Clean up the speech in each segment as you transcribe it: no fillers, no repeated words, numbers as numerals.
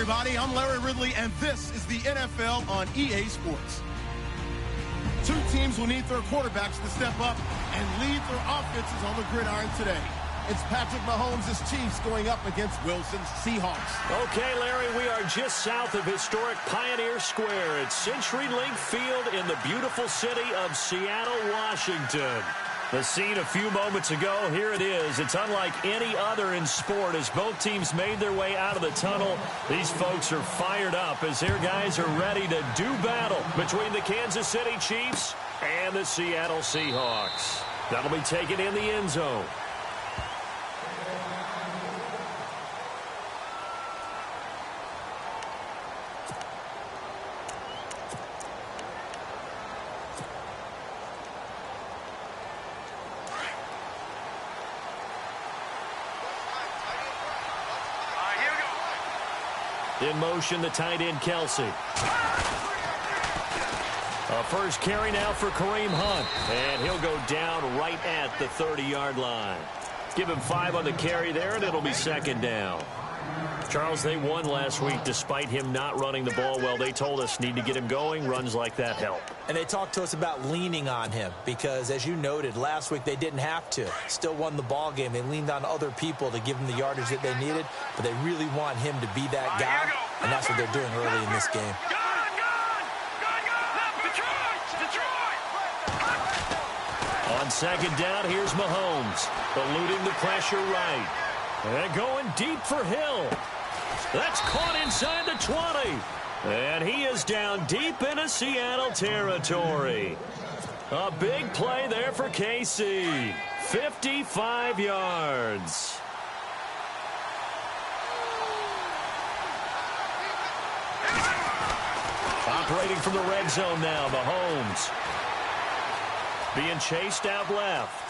everybody. I'm Larry Ridley, and this is the NFL on EA Sports. Two teams will need their quarterbacks to step up and lead their offenses on the gridiron today. It's Patrick Mahomes' Chiefs going up against Wilson's Seahawks. Okay, Larry, we are just south of historic Pioneer Square at CenturyLink Field in the beautiful city of Seattle, Washington. The scene a few moments ago, here it is. It's unlike any other in sport as both teams made their way out of the tunnel. These folks are fired up as their guys are ready to do battle between the Kansas City Chiefs and the Seattle Seahawks. That'll be taken in the end zone. In motion, the tight end, Kelsey. A first carry now for Kareem Hunt. And he'll go down right at the 30-yard line. Give him 5 on the carry there, and it'll be second down. Charles, they won last week despite him not running the ball well. They told us need to get him going. Runs like that help. And they talked to us about leaning on him because, as you noted, last week they didn't have to. Still won the ball game. They leaned on other people to give them the yardage that they needed, but they really want him to be that guy, and that's what they're doing early in this game. On second down, here's Mahomes, eluding the pressure right. And going deep for Hill. That's caught inside the 20. And he is down deep into Seattle territory. A big play there for KC. 55 yards. Operating from the red zone now, Mahomes. Being chased out left.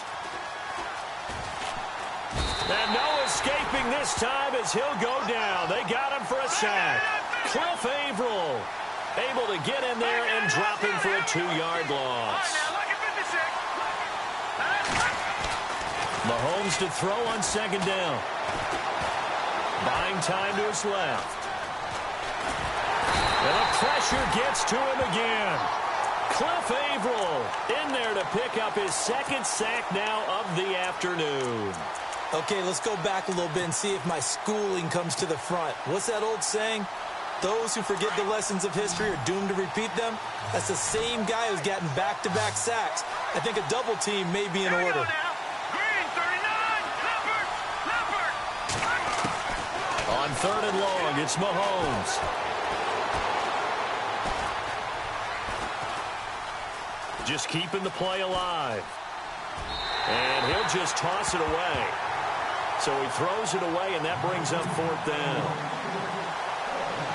And no escaping this time as he'll go down. They got him for a sack. Cliff Averill able to get in there and drop him for a 2-yard loss. Mahomes to throw on second down. Buying time to his left. And the pressure gets to him again. Cliff Averill in there to pick up his second sack now of the afternoon. Okay, let's go back a little bit and see if my schooling comes to the front. What's that old saying? Those who forget the lessons of history are doomed to repeat them. That's the same guy who's gotten back-to-back sacks. I think a double team may be in order. On third and long, it's Mahomes. Just keeping the play alive. And he'll just toss it away. So he throws it away, and that brings up fourth down.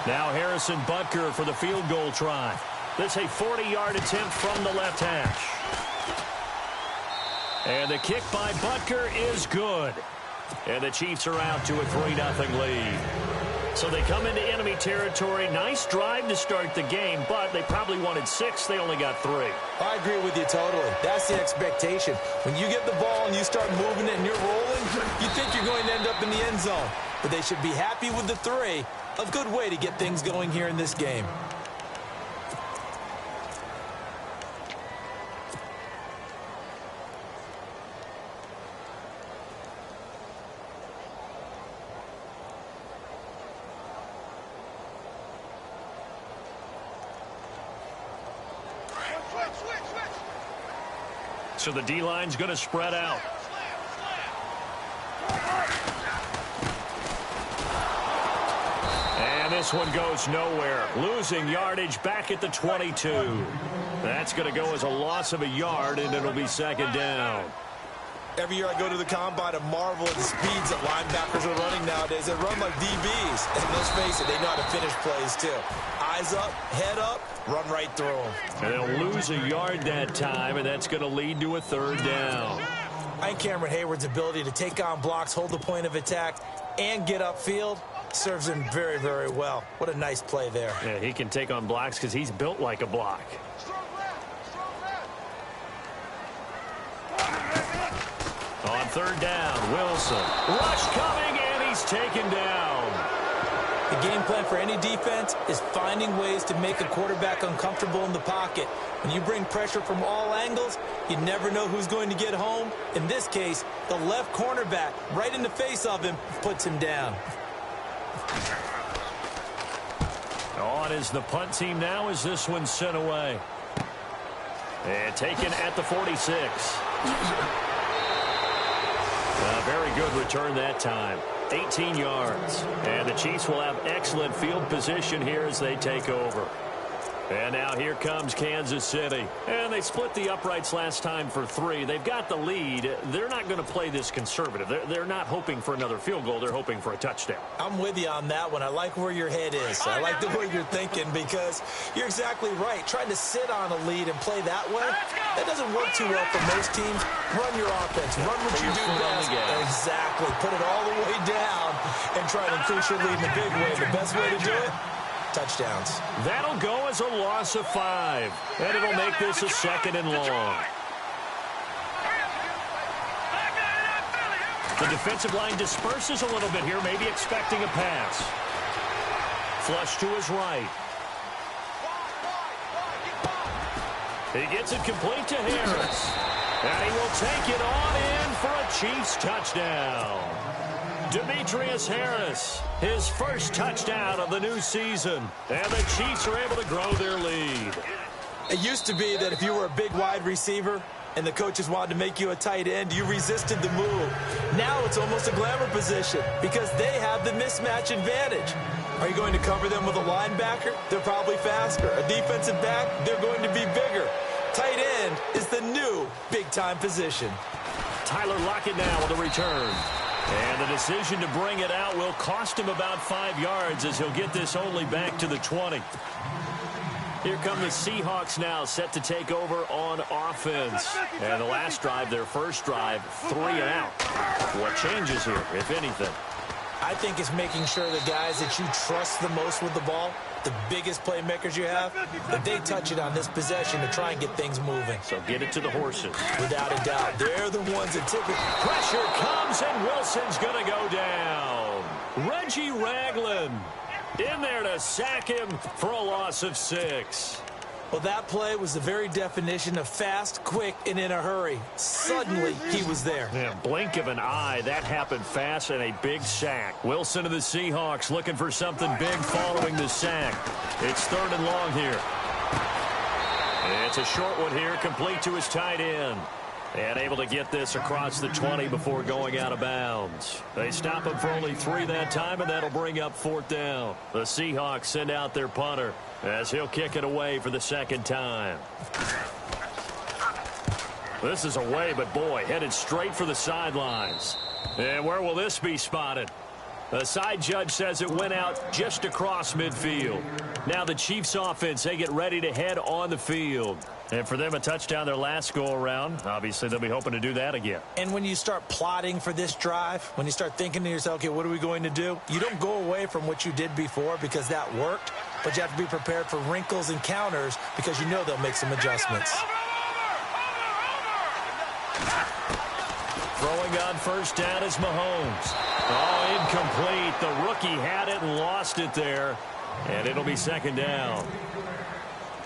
Now Harrison Butker for the field goal try. This a 40-yard attempt from the left hash. And the kick by Butker is good. And the Chiefs are out to a 3-0 lead. So they come into enemy territory. Nice drive to start the game, but they probably wanted 6. They only got 3. I agree with you totally. That's the expectation. When you get the ball and you start moving it and you're rolling, you think you're going to end up in the end zone. But they should be happy with the 3. A good way to get things going here in this game. So the D-line's going to spread out. And this one goes nowhere. Losing yardage back at the 22. That's going to go as a loss of a yard, and it'll be second down. Every year I go to the combine and marvel at the speeds that linebackers are running nowadays. They run like DBs. And let's face it, they know how to finish plays too. Eyes up, head up, run right through them. And they'll lose a yard that time, and that's going to lead to a third down. I think Cameron Hayward's ability to take on blocks, hold the point of attack, and get upfield serves him very, very well. What a nice play there. Yeah, he can take on blocks because he's built like a block. On third down, Wilson. Rush coming, and he's taken down. The The game plan for any defense is finding ways to make a quarterback uncomfortable in the pocket. When you bring pressure from all angles, you never know who's going to get home. In this case, the left cornerback, right in the face of him, puts him down. On is the punt team now as this one's sent away. And taken at the 46. A very good return that time. 18 yards. And the Chiefs will have excellent field position here as they take over. And now here comes Kansas City. And they split the uprights last time for 3. They've got the lead. They're not going to play this conservative. They're not hoping for another field goal. They're hoping for a touchdown. I'm with you on that one. I like where your head is. I like the way you're thinking because you're exactly right. Trying to sit on a lead and play that way, that doesn't work too well for most teams. Run your offense. Run what you do best. Exactly. Put it all the way down and try to increase your lead in a big way. The best way to do it? Touchdowns. That'll go as a loss of 5. And it'll make this a 2nd and long. The defensive line disperses a little bit here, maybe expecting a pass. Flush to his right. He gets it complete to Harris. And he will take it on in for a Chiefs touchdown. Demetrius Harris, his first touchdown of the new season. And the Chiefs are able to grow their lead. It used to be that if you were a big wide receiver and the coaches wanted to make you a tight end, you resisted the move. Now it's almost a glamour position because they have the mismatch advantage. Are you going to cover them with a linebacker? They're probably faster. A defensive back? They're going to be bigger. Tight end is the new big-time position. Tyler Lockett now with a return. And the decision to bring it out will cost him about 5 yards as he'll get this only back to the 20. Here come the Seahawks now set to take over on offense. And the last drive, their first drive, 3 and out. What changes here, if anything? I think it's making sure the guys that you trust the most with the ball, the biggest playmakers you have, that they touch it on this possession to try and get things moving. So get it to the horses. Without a doubt. They're the ones that tip it. Pressure comes, and Wilson's going to go down. Reggie Ragland in there to sack him for a loss of 6. Well, that play was the very definition of fast, quick, and in a hurry. Suddenly, he was there. Yeah, blink of an eye. That happened fast and a big sack. Wilson of the Seahawks looking for something big following the sack. It's 3rd and long here. It's a short one here, complete to his tight end. And able to get this across the 20 before going out of bounds. They stop him for only 3 that time, and that'll bring up 4th down. The Seahawks send out their punter as he'll kick it away for the 2nd time. This is away, but boy, headed straight for the sidelines. And where will this be spotted? The side judge says it went out just across midfield. Now the Chiefs offense, they get ready to head on the field. And for them, a touchdown their last go-around. Obviously, they'll be hoping to do that again. And when you start plotting for this drive, when you start thinking to yourself, okay, what are we going to do? You don't go away from what you did before because that worked, but you have to be prepared for wrinkles and counters because you know they'll make some adjustments. Throwing on first down is Mahomes. Oh, incomplete. The rookie had it and lost it there. And it'll be 2nd down.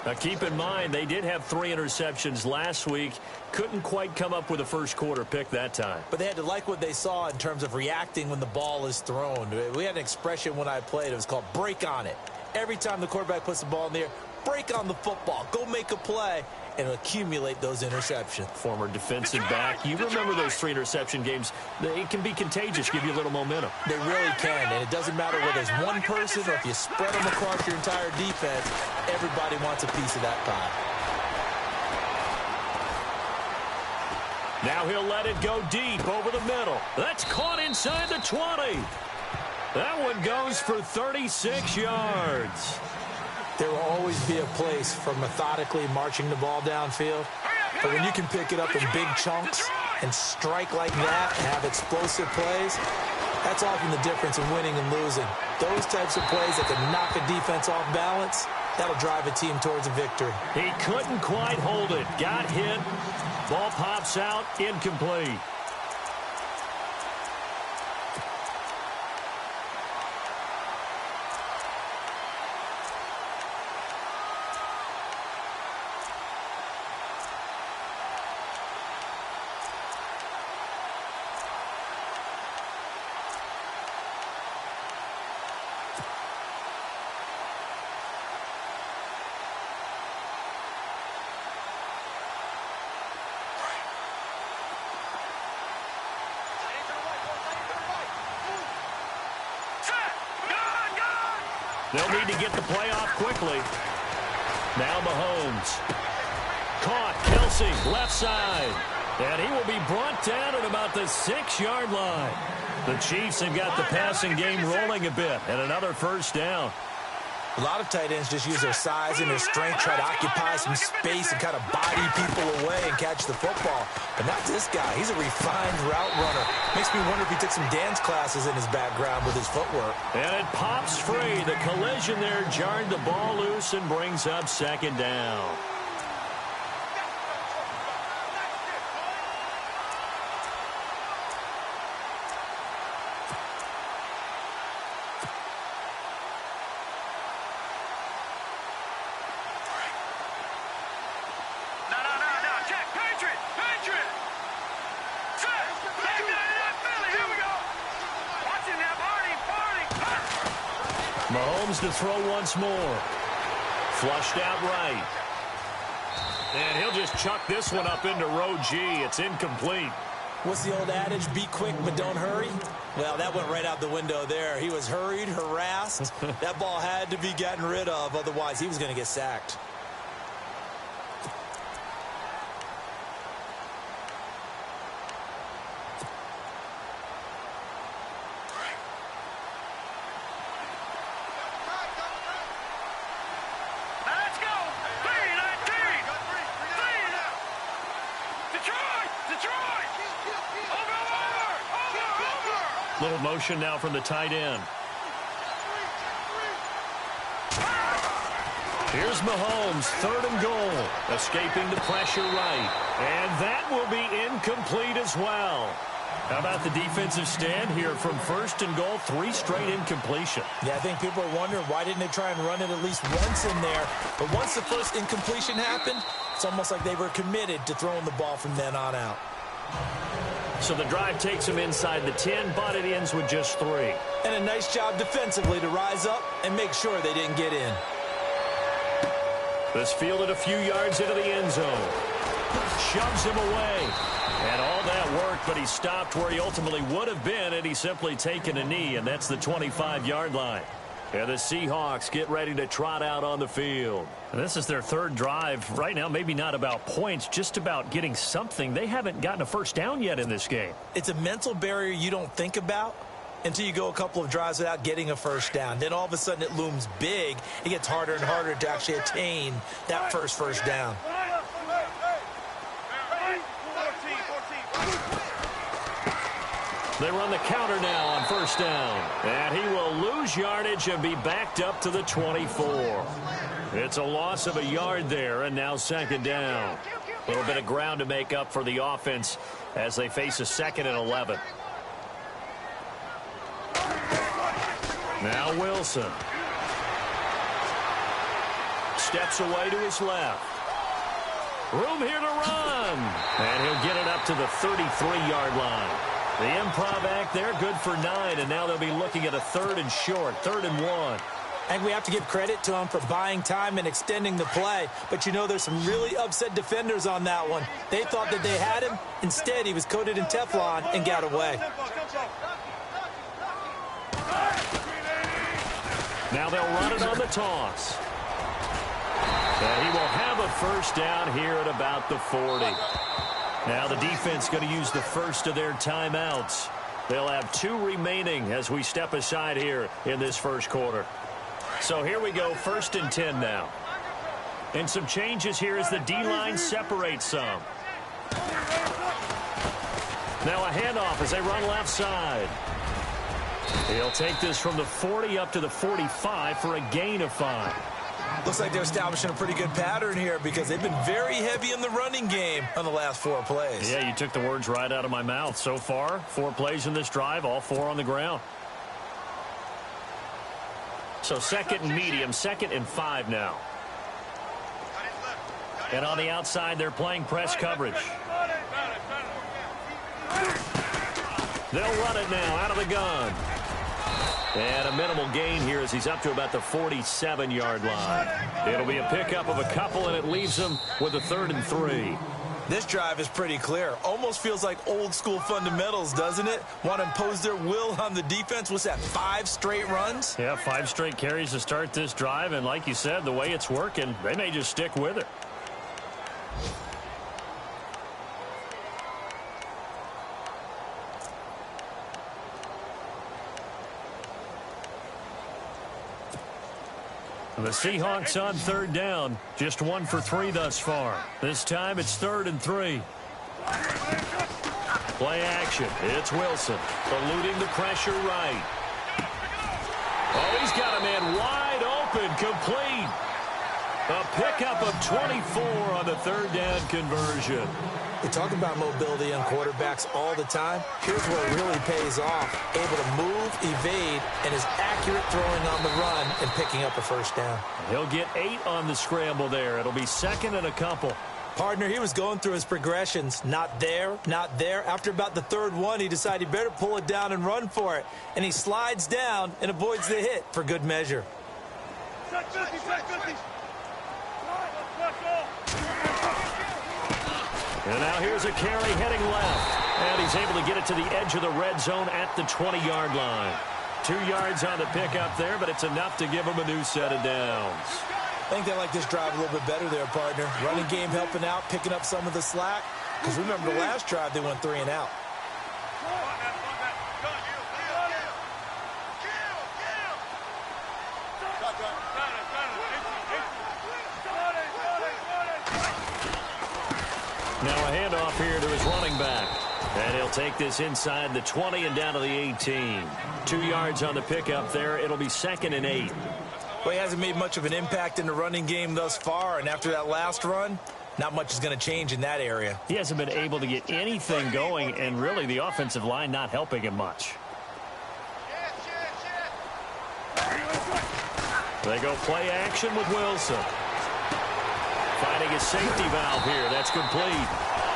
Now, keep in mind, they did have 3 interceptions last week. Couldn't quite come up with a first quarter pick that time. But they had to like what they saw in terms of reacting when the ball is thrown. We had an expression when I played. It was called break on it. Every time the quarterback puts the ball in the air, break on the football. Go make a play and accumulate those interceptions. Former defensive back. You remember those 3 interception games. It can be contagious, give you a little momentum. They really can, and it doesn't matter whether it's one person or if you spread them across your entire defense, everybody wants a piece of that pie. Now he'll let it go deep over the middle. That's caught inside the 20. That one goes for 36 yards. There will always be a place for methodically marching the ball downfield. But when you can pick it up in big chunks and strike like that and have explosive plays, that's often the difference in winning and losing. Those types of plays that can knock a defense off balance, that'll drive a team towards a victory. He couldn't quite hold it. Got hit. Ball pops out. Incomplete. They'll need to get the play off quickly. Now Mahomes. Caught. Kelsey, left side. And he will be brought down at about the 6-yard line. The Chiefs have got the passing game rolling a bit, and another first down. A lot of tight ends just use their size and their strength, try to occupy some space and kind of body people away and catch the football. But not this guy. He's a refined route runner. Makes me wonder if he took some dance classes in his background with his footwork. And it pops free. The collision there jarred the ball loose and brings up second down. Mahomes to throw once more. Flushed out right. And he'll just chuck this one up into row G. It's incomplete. What's the old adage? Be quick, but don't hurry? Well, that went right out the window there. He was hurried, harassed. That ball had to be gotten rid of. Otherwise, he was going to get sacked. Little motion now from the tight end. Here's Mahomes, 3rd and goal. Escaping the pressure right. And that will be incomplete as well. How about the defensive stand here from 1st and goal, 3 straight incompletion. Yeah, I think people are wondering why didn't they try and run it at least once in there. But once the first incompletion happened, it's almost like they were committed to throwing the ball from then on out. So the drive takes them inside the 10, but it ends with just 3. And a nice job defensively to rise up and make sure they didn't get in. This fielded a few yards into the end zone. Shoves him away. And all that worked, but he stopped where he ultimately would have been had he simply taken a knee, and that's the 25-yard line. And the Seahawks get ready to trot out on the field. And this is their 3rd drive. Right now, maybe not about points, just about getting something. They haven't gotten a first down yet in this game. It's a mental barrier you don't think about until you go a couple of drives without getting a first down. Then all of a sudden it looms big. It gets harder and harder to actually attain that first down. They run the counter now on 1st down. And he will lose yardage and be backed up to the 24. It's a loss of a yard there, and now 2nd down. A little bit of ground to make up for the offense as they face a 2nd and 11. Now Wilson. Steps away to his left. Room here to run. And he'll get it up to the 33-yard line. The improv act there, good for 9, and now they'll be looking at a 3rd and short, 3rd and 1. And we have to give credit to him for buying time and extending the play. But, you know, there's some really upset defenders on that one. They thought that they had him. Instead, he was coated in Teflon and got away. Now they'll run it on the toss. And he will have a first down here at about the 40. Now the defense going to use the first of their timeouts. They'll have 2 remaining as we step aside here in this first quarter. So here we go, 1st and 10 now. And some changes here as the D-line separates some. Now a handoff as they run left side. He'll take this from the 40 up to the 45 for a gain of 5. Looks like they're establishing a pretty good pattern here because they've been very heavy in the running game on the last 4 plays. Yeah, you took the words right out of my mouth. So far, 4 plays in this drive, all 4 on the ground. So 2nd and medium, 2nd and 5 now. And on the outside, they're playing press coverage. They'll run it now out of the gun. And a minimal gain here as he's up to about the 47-yard line. It'll be a pickup of a couple, and it leaves them with a 3rd and 3. This drive is pretty clear. Almost feels like old school fundamentals, doesn't it? Want to impose their will on the defense. What's that, 5 straight runs? Yeah, 5 straight carries to start this drive. And like you said, the way it's working, they may just stick with it. The Seahawks on 3rd down. Just 1 for 3 thus far. This time it's 3rd and 3. Play action. It's Wilson. Eluding the pressure right. Oh, he's got a man wide open. Complete. A pickup of 24 on the 3rd down conversion. We talk about mobility on quarterbacks all the time. Here's where it really pays off. Able to move, evade, and is accurate throwing on the run and picking up a 1st down. He'll get 8 on the scramble there. It'll be 2nd and a couple. Partner, he was going through his progressions. Not there, not there. After about the 3rd one, he decided he better pull it down and run for it. And he slides down and avoids the hit for good measure. And now here's a carry heading left. And he's able to get it to the edge of the red zone at the 20-yard line. 2 yards on the pickup there, but it's enough to give him a new set of downs. I think they like this drive a little bit better there, partner. Running game helping out, picking up some of the slack. Because remember the last drive, they went 3 and out. Now a handoff here to his running back. And he'll take this inside the 20 and down to the 18. 2 yards on the pickup there. It'll be 2nd and 8. Well, he hasn't made much of an impact in the running game thus far. And after that last run, not much is going to change in that area. He hasn't been able to get anything going. And really the offensive line not helping him much. They go play action with Wilson. Finding a safety valve here. That's complete.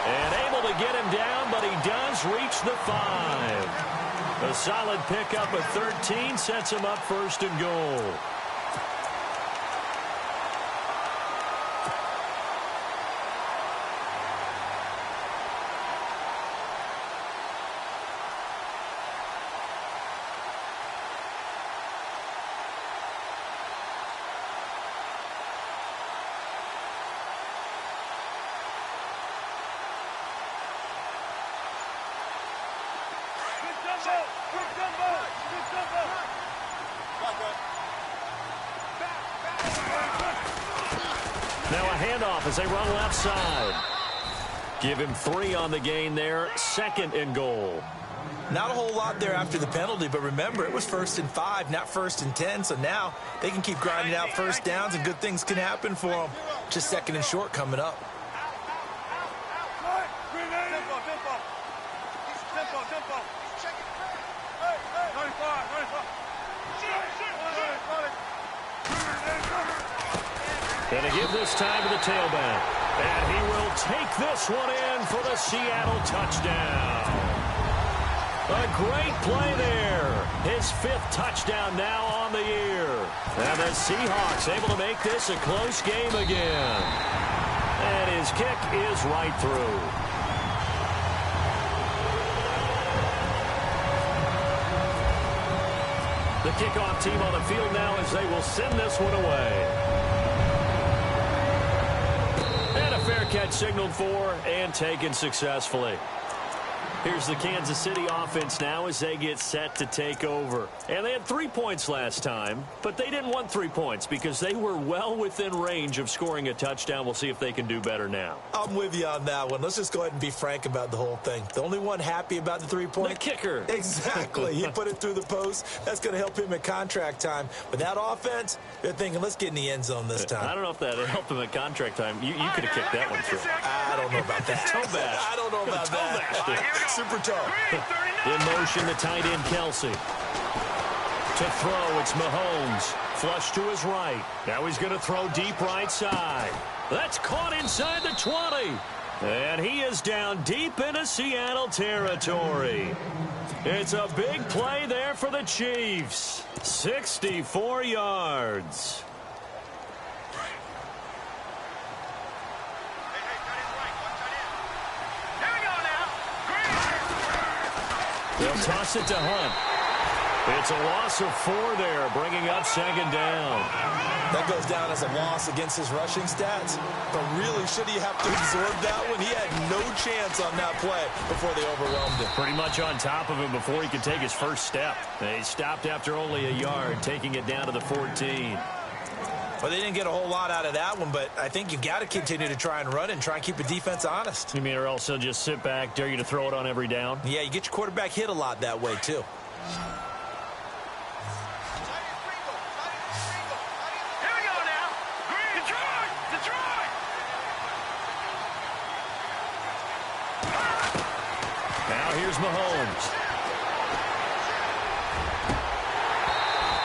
And able to get him down, but he does reach the 5. A solid pickup of 13 sets him up 1st and goal. Now a handoff as they run left side. Give him 3 on the gain there. 2nd and goal. Not a whole lot there after the penalty, but remember, it was 1st and 5, not 1st and 10. So now they can keep grinding out 1st downs and good things can happen for them. Just 2nd and short coming up. And to give this time to the tailback. And he will take this one in for the Seattle touchdown. A great play there. His 5th touchdown now on the year. And the Seahawks able to make this a close game again. And his kick is right through. The kickoff team on the field now as they will send this one away. And a fair catch signaled for and taken successfully. Here's the Kansas City offense now as they get set to take over. And they had 3 points last time, but they didn't want 3 points because they were well within range of scoring a touchdown. We'll see if they can do better now. I'm with you on that one. Let's just go ahead and be frank about the whole thing. The only one happy about the 3-point? The kicker. Exactly. He put it through the post. That's going to help him at contract time. But that offense, they're thinking, let's get in the end zone this time. I don't know if that helped him at contract time. You could have kicked that one through. I don't know about that. Toe bash. I don't know about that. Super toe. In motion, the tight end, Kelsey. To throw, it's Mahomes. Flush to his right. Now he's going to throw deep right side. That's caught inside the 20. And he is down deep into Seattle territory. It's a big play there for the Chiefs. 64 yards. They'll toss it to Hunt. It's a loss of 4 there, bringing up second down. That goes down as a loss against his rushing stats. But really, should he have to absorb that one? He had no chance on that play before they overwhelmed him. Pretty much on top of him before he could take his first step. He stopped after only a yard, taking it down to the 14. Well, they didn't get a whole lot out of that one, but I think you got to continue to try and run and try and keep the defense honest. You mean or else he'll just sit back, dare you to throw it on every down? Yeah, you get your quarterback hit a lot that way, too. Now here's Mahomes.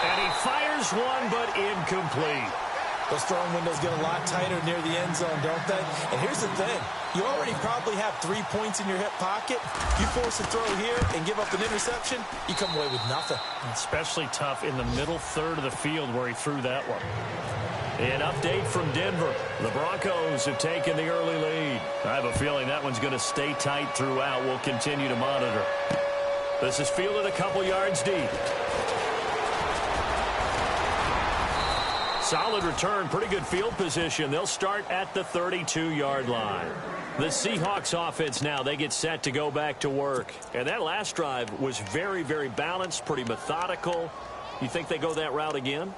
And he fires one, but incomplete. Those throwing windows get a lot tighter near the end zone, don't they? And here's the thing. You already probably have 3 points in your hip pocket. You force a throw here and give up an interception, you come away with nothing. Especially tough in the middle third of the field where he threw that one. An update from Denver. The Broncos have taken the early lead. I have a feeling that one's going to stay tight throughout. We'll continue to monitor. This is fielded a couple yards deep. Solid return, pretty good field position. They'll start at the 32-yard line. The Seahawks offense now, they get set to go back to work. And that last drive was very, very balanced, pretty methodical. You think they go that route again?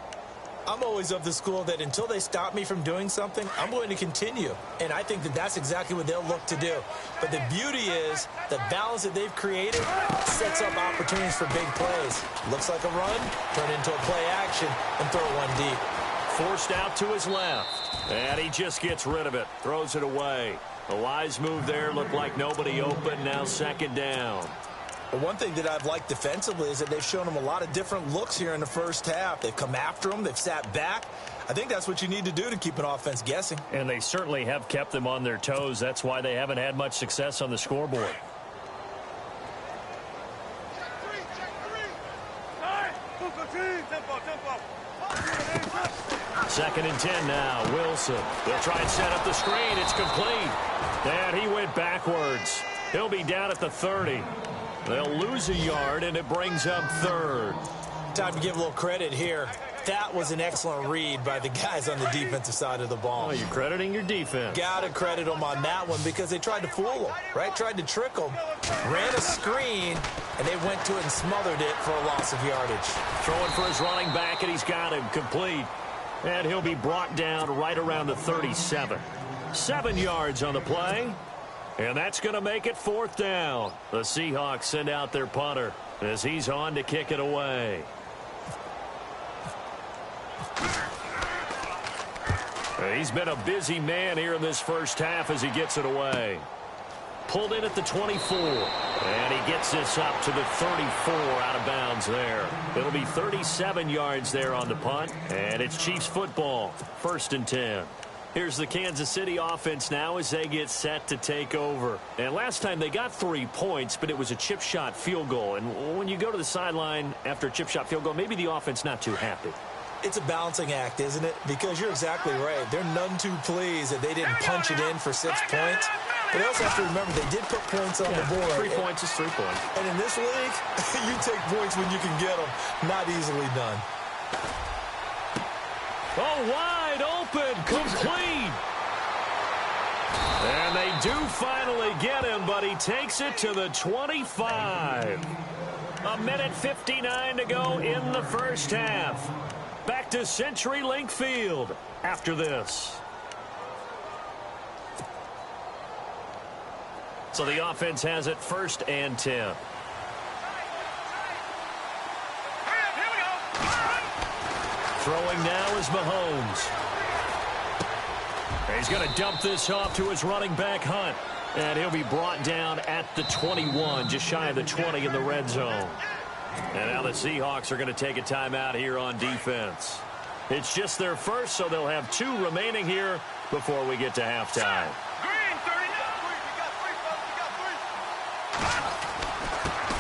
I'm always of the school that until they stop me from doing something, I'm going to continue. And I think that that's exactly what they'll look to do. But the beauty is the balance that they've created sets up opportunities for big plays. Looks like a run, turn into a play action, and throw one deep. Forced out to his left. And he just gets rid of it. Throws it away. A wise move there. Looked like nobody open. Now second down. But one thing that I've liked defensively is that they've shown them a lot of different looks here in the first half. They've come after them. They've sat back. I think that's what you need to do to keep an offense guessing. And they certainly have kept them on their toes. That's why they haven't had much success on the scoreboard. Second and 10 now. Wilson. They'll try and set up the screen. It's complete. And he went backwards. He'll be down at the 30. They'll lose a yard, and it brings up third. Time to give a little credit here. That was an excellent read by the guys on the defensive side of the ball. Oh, you're crediting your defense. Got to credit them on that one because they tried to fool them, right? Tried to trick them. Ran a screen, and they went to it and smothered it for a loss of yardage. Throwing for his running back, and he's got him complete. And he'll be brought down right around the 37. 7 yards on the play. And that's going to make it fourth down. The Seahawks send out their punter as he's on to kick it away. He's been a busy man here in this first half as he gets it away. Pulled in at the 24. And he gets this up to the 34 out of bounds there. It'll be 37 yards there on the punt. And it's Chiefs football. 1st and 10. Here's the Kansas City offense now as they get set to take over. And last time they got 3 points, but it was a chip shot field goal. And when you go to the sideline after a chip shot field goal, maybe the offense not too happy. It's a balancing act, isn't it? Because you're exactly right. They're none too pleased that they didn't punch it in for 6 points. But they also have to remember they did put points on the board. 3 points is 3 points. And in this league, you take points when you can get them. Not easily done. Oh, wide open, complete. And they do finally get him, but he takes it to the 25. 1:59 to go in the first half. Back to CenturyLink Field after this. So the offense has it 1st and 10. Throwing now is Mahomes. He's going to dump this off to his running back, Hunt. And he'll be brought down at the 21, just shy of the 20 in the red zone. And now the Seahawks are going to take a timeout here on defense. It's just their first, so they'll have 2 remaining here before we get to halftime.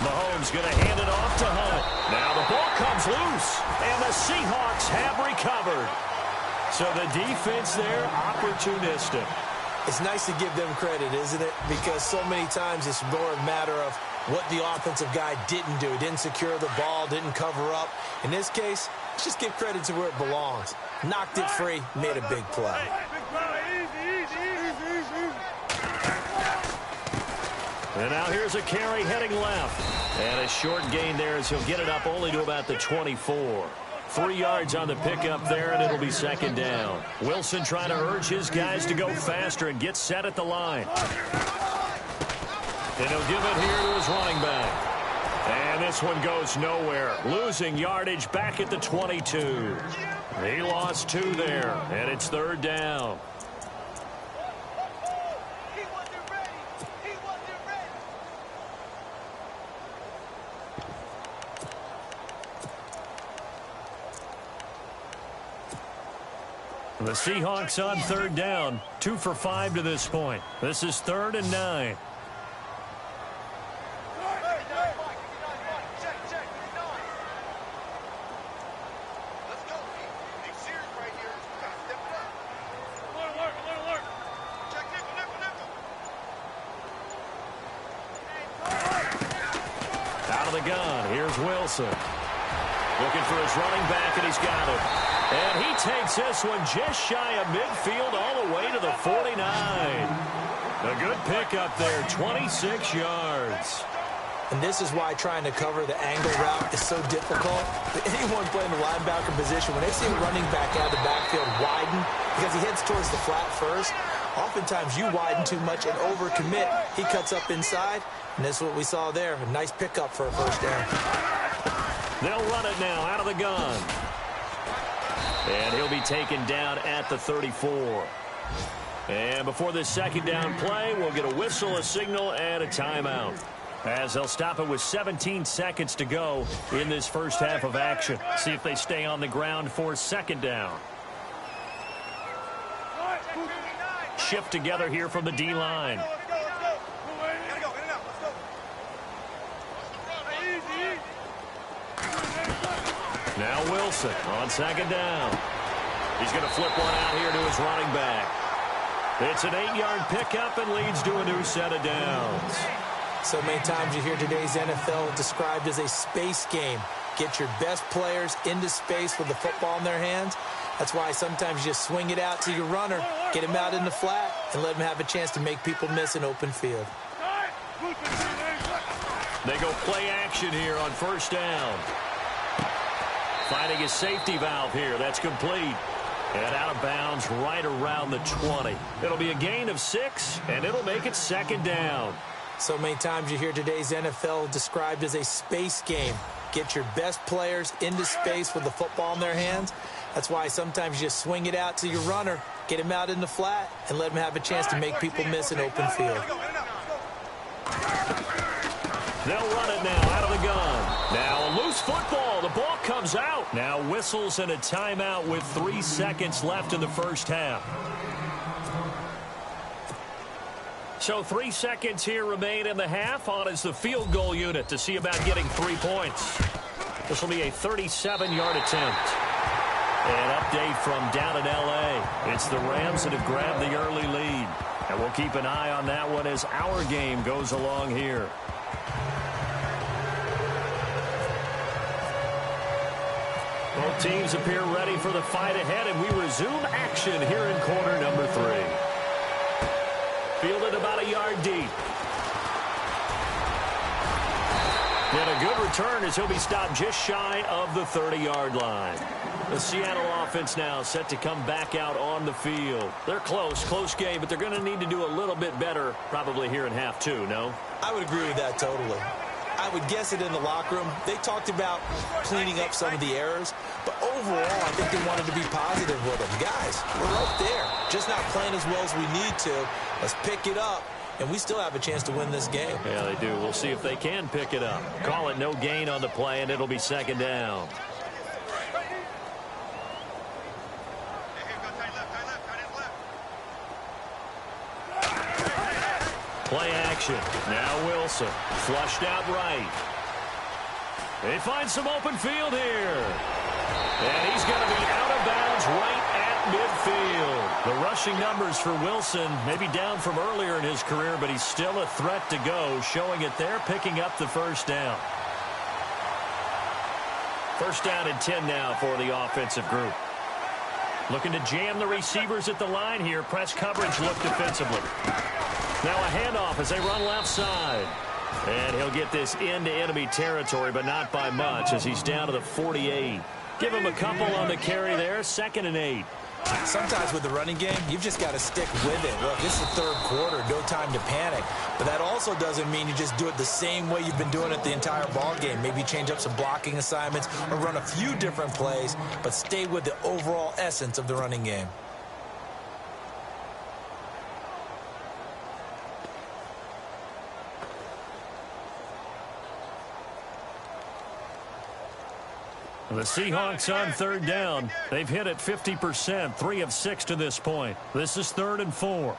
Mahomes going to hand it off to Hunt. Now the ball comes loose, and the Seahawks have recovered. So the defense there, opportunistic. It's nice to give them credit, isn't it? Because so many times it's more a matter of what the offensive guy didn't do. He didn't secure the ball, didn't cover up. In this case, let's just give credit to where it belongs. Knocked it free, made a big play. And now here's a carry heading left. And a short gain there as he'll get it up only to about the 24. 3 yards on the pickup there, and it'll be second down. Wilson trying to urge his guys to go faster and get set at the line. And he'll give it here to his running back. And this one goes nowhere. Losing yardage back at the 22. He lost 2 there, and it's third down. The Seahawks on third down. 2 for 5 to this point. This is 3rd and 9. Out of the gun. Here's Wilson. Looking for his running back, and he's got it. And he takes this one just shy of midfield all the way to the 49. A good pickup there, 26 yards. And this is why trying to cover the angle route is so difficult. Anyone playing the linebacker position, when they see a running back out of the backfield widen, because he heads towards the flat first, oftentimes you widen too much and overcommit. He cuts up inside, and that's what we saw there. A nice pickup for a first down. They'll run it now out of the gun. And he'll be taken down at the 34. And before this second down play, we'll get a whistle, a signal, and a timeout. As they'll stop it with 17 seconds to go in this first half of action. See if they stay on the ground for second down. Shift together here from the D-line. Now Wilson on second down. He's going to flip one out here to his running back. It's an 8-yard pickup and leads to a new set of downs. So many times you hear today's NFL described as a space game. Get your best players into space with the football in their hands. That's why sometimes you just swing it out to your runner, get him out in the flat, and let him have a chance to make people miss an open field. They go play action here on first down. Finding his safety valve here. That's complete. And out of bounds right around the 20. It'll be a gain of 6, and it'll make it second down. So many times you hear today's NFL described as a space game. Get your best players into space with the football in their hands. That's why sometimes you just swing it out to your runner, get him out in the flat, and let him have a chance to make people miss an open field. They'll run it now out of the gun. Now a loose football. The ball comes out. Now whistles and a timeout with 3 seconds left in the first half. So 3 seconds here remain in the half. On is the field goal unit to see about getting 3 points. This will be a 37-yard attempt. An update from down in L.A. It's the Rams that have grabbed the early lead. And we'll keep an eye on that one as our game goes along here. Both teams appear ready for the fight ahead, and we resume action here in quarter number 3. Fielded about a yard deep. And a good return as he'll be stopped just shy of the 30-yard line. The Seattle offense now set to come back out on the field. They're close game, but they're going to need to do a little bit better probably here in half 2, no? I would agree with that totally. I would guess it in the locker room. They talked about cleaning up some of the errors, but overall, I think they wanted to be positive with them. Guys, we're right there. Just not playing as well as we need to. Let's pick it up, and we still have a chance to win this game. Yeah, they do. We'll see if they can pick it up. Call it no gain on the play, and it'll be second down. Play action. Now Wilson. Flushed out right. They find some open field here. And he's going to be out of bounds right at midfield. The rushing numbers for Wilson maybe down from earlier in his career, but he's still a threat to go, showing it there, picking up the first down. First down and 10 now for the offensive group. Looking to jam the receivers at the line here. Press coverage look defensively. Now a handoff as they run left side. And he'll get this into enemy territory, but not by much as he's down to the 48. Give him a couple on the carry there. 2nd and 8. Sometimes with the running game, you've just got to stick with it. Look, this is the third quarter, no time to panic. But that also doesn't mean you just do it the same way you've been doing it the entire ball game. Maybe change up some blocking assignments or run a few different plays, but stay with the overall essence of the running game. The Seahawks on 3rd down. They've hit it 50%, 3 of 6 to this point. This is 3rd and 4.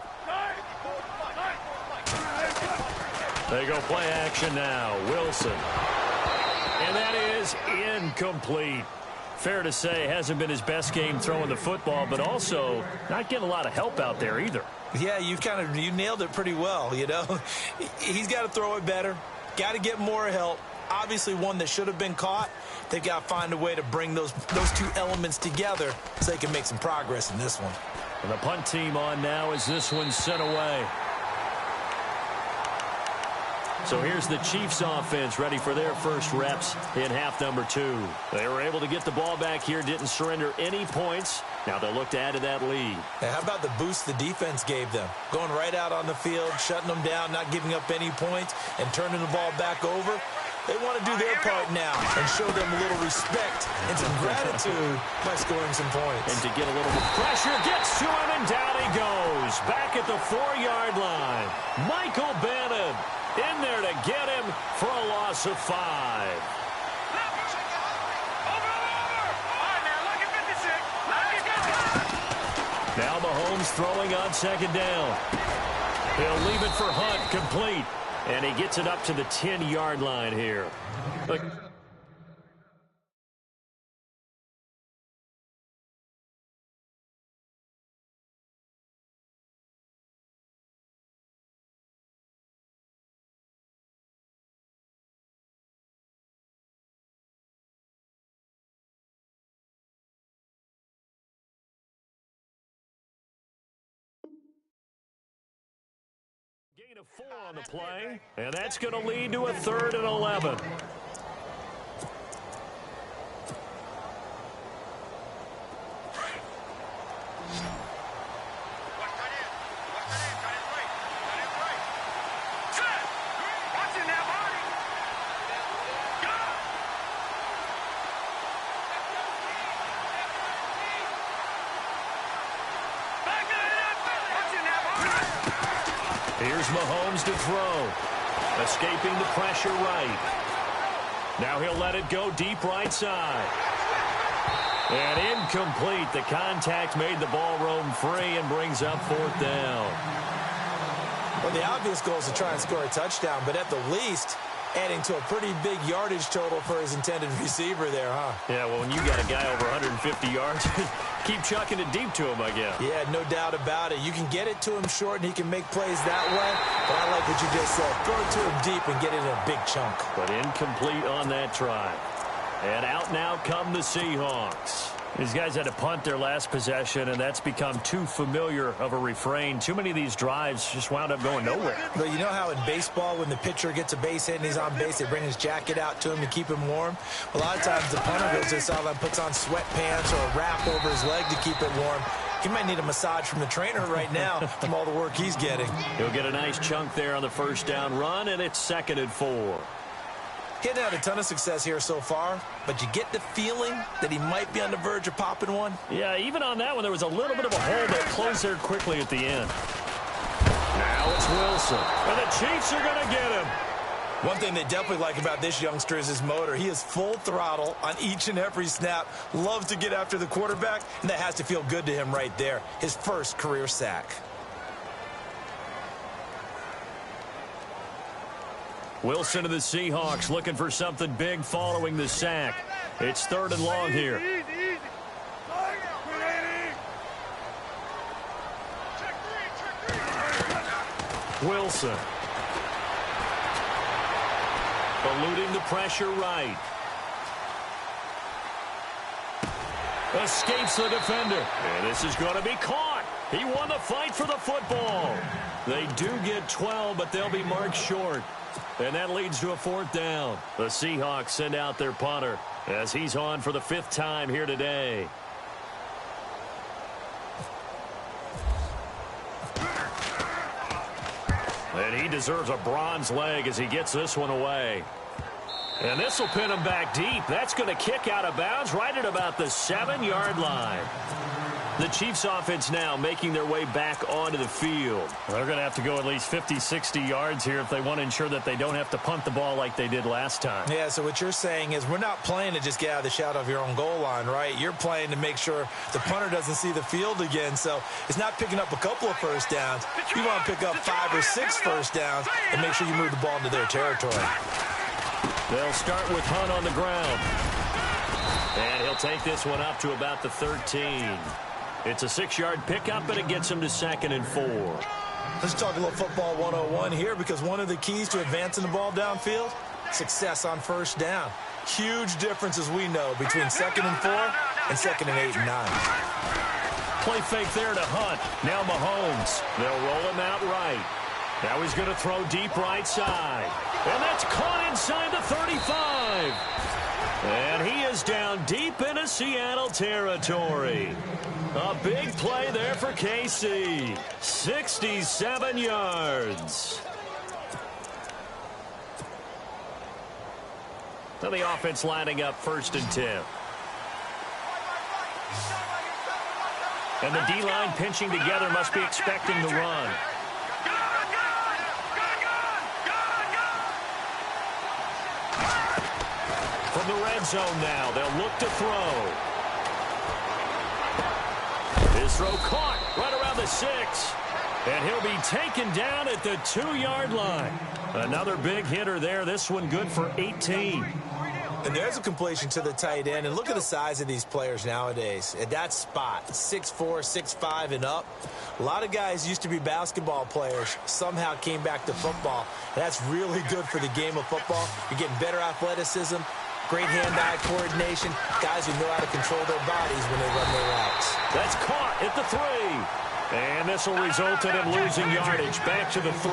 They go play action now. Wilson. And that is incomplete. Fair to say, hasn't been his best game throwing the football, but also not getting a lot of help out there either. Yeah, you nailed it pretty well, you know. He's got to throw it better. Got to get more help. Obviously one that should have been caught. They've got to find a way to bring those two elements together so they can make some progress in this one. And the punt team on now as this one's sent away. So here's the Chiefs offense ready for their first reps in half number 2. They were able to get the ball back here, didn't surrender any points. Now they'll look to add to that lead. Now how about the boost the defense gave them? Going right out on the field, shutting them down, not giving up any points, and turning the ball back over. They want to do their part now and show them a little respect and some gratitude by scoring some points. And to get a little bit of pressure, gets to him, and down he goes. Back at the 4-yard line. Michael Bannon in there to get him for a loss of 5. Now Mahomes throwing on 2nd down. He'll leave it for Hunt, complete. And he gets it up to the 10-yard line here. Look. Gain of 4 on the play, and that's going to lead to a 3rd and 11. Here's Mahomes to throw. Escaping the pressure right. Now he'll let it go deep right side. And incomplete. The contact made the ball roam free and brings up 4th down. Well, the obvious goal is to try and score a touchdown, but at the least, adding to a pretty big yardage total for his intended receiver there, huh? Yeah, well, when you got a guy over 150 yards, keep chucking it deep to him, I guess. Yeah, no doubt about it. You can get it to him short, and he can make plays that way. But I like what you just said. Throw it to him deep and get it in a big chunk. But incomplete on that try. And out now come the Seahawks. These guys had to punt their last possession, and that's become too familiar of a refrain. Too many of these drives just wound up going nowhere. But you know how in baseball, when the pitcher gets a base hit and he's on base, they bring his jacket out to him to keep him warm? A lot of times the punter goes this out and puts on sweatpants or a wrap over his leg to keep it warm. He might need a massage from the trainer right now from all the work he's getting. He'll get a nice chunk there on the first down run, and it's 2nd and 4. He hadn't had a ton of success here so far, but you get the feeling that he might be on the verge of popping one. Yeah, even on that one, there was a little bit of a hole that closed there quickly at the end. Now it's Wilson, and the Chiefs are going to get him. One thing they definitely like about this youngster is his motor. He is full throttle on each and every snap, loves to get after the quarterback, and that has to feel good to him right there. His first career sack. Wilson of the Seahawks looking for something big following the sack. It's 3rd and long here. Wilson. Eluding the pressure right. Escapes the defender. And this is going to be caught. He won the fight for the football. They do get 12, but they'll be marked short. And that leads to a 4th down. The Seahawks send out their punter as he's on for the 5th time here today. And he deserves a bronze leg as he gets this one away. And this will pin him back deep. That's going to kick out of bounds right at about the 7-yard line. The Chiefs offense now making their way back onto the field. They're going to have to go at least 50, 60 yards here if they want to ensure that they don't have to punt the ball like they did last time. Yeah, so what you're saying is we're not playing to just get out of the shadow of your own goal line, right? You're playing to make sure the punter doesn't see the field again. So it's not picking up a couple of first downs. You want to pick up 5 or 6 first downs and make sure you move the ball into their territory. They'll start with Hunt on the ground. And he'll take this one up to about the 13. It's a 6-yard pickup, and it gets him to 2nd and 4. Let's talk a little football 101 here, because one of the keys to advancing the ball downfield, success on first down. Huge difference, as we know, between 2nd and 4 and 2nd and 8 and 9. Play fake there to Hunt. Now Mahomes. They'll roll him out right. Now he's going to throw deep right side. And that's caught inside the 35. And he is down deep into Seattle territory. A big play there for KC. 67 yards. And the offense lining up 1st and 10. And the D-line pinching together, must be expecting the run. From the red zone now, they'll look to throw. His throw caught right around the 6. And he'll be taken down at the 2-yard line. Another big hitter there. This one good for 18. And there's a completion to the tight end. And look at the size of these players nowadays. At that spot, 6'4", 6'5", and up. A lot of guys used to be basketball players, somehow came back to football. And that's really good for the game of football. You're getting better athleticism, great hand-eye coordination, guys who know how to control their bodies when they run their routes. That's caught at the 3. And this will result in him losing yardage back to the 3.